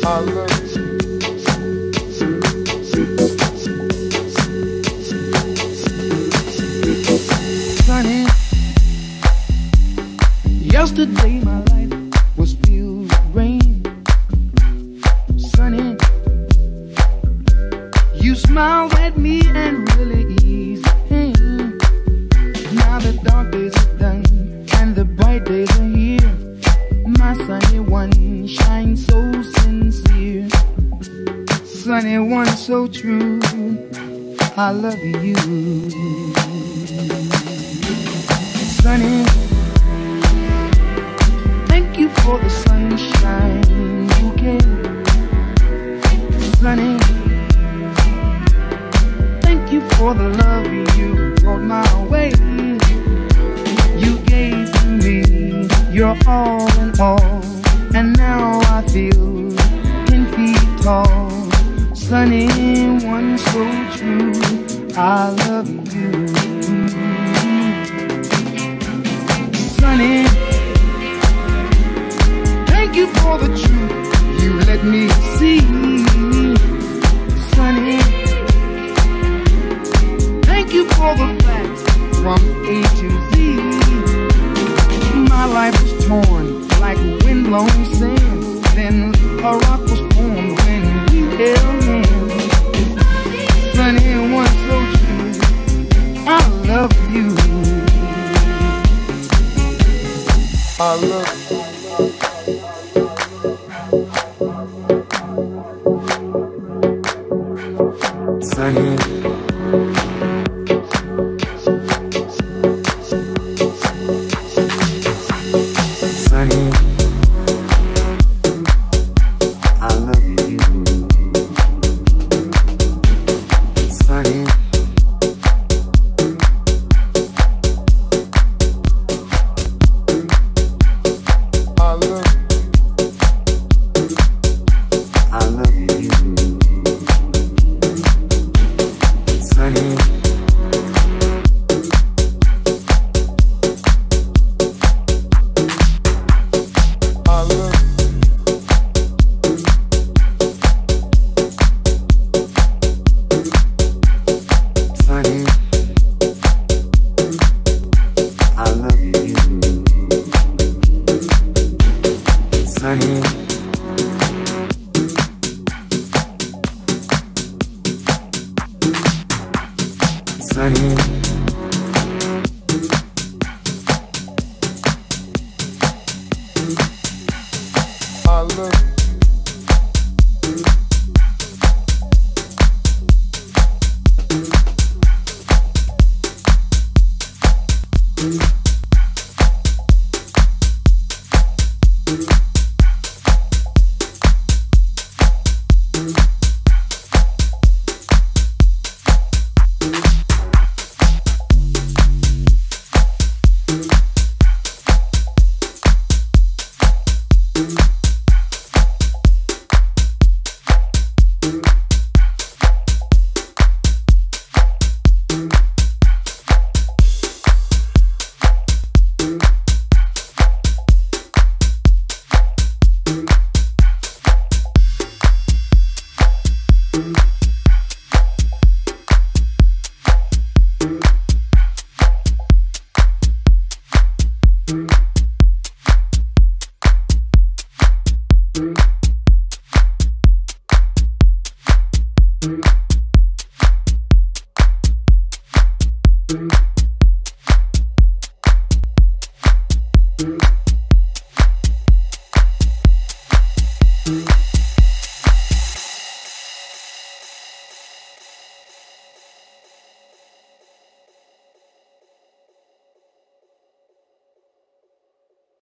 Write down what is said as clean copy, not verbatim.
I love you. Sunny, yesterday my life was filled with rain. Sunny, you smiled at me and really eased the pain. Now the dark days are done and the bright days are here. My sunny one shines so sincere. Sunny one so true, I love you. Sunny, thank you for the sunshine you gave. Sunny, thank you for the love you brought my way. You gave to me your all in all, and now I feel 10 feet tall. Sunny one so true, I love you. Sunny, thank you for the truth you let me see. Sunny, thank you for the facts from A to Z. My life was torn like windblown sand, then a rock was formed when we held hands. Sunny one so true, I love you. I love you. Sunny, sunny, I love you. Sunny, I love you. Sunny, I love Sunny, I love you. Sunny, sunny, I love you. Thank you.